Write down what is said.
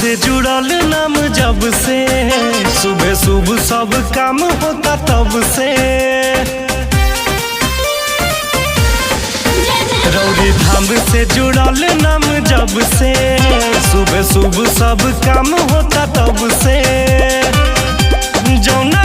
से जुड़ल नाम जब से, सुबह सुबह सब काम होता तब से। रौरी धाम से जुड़ल नाम जब से, सुबह सुबह सब काम होता तब से। जौना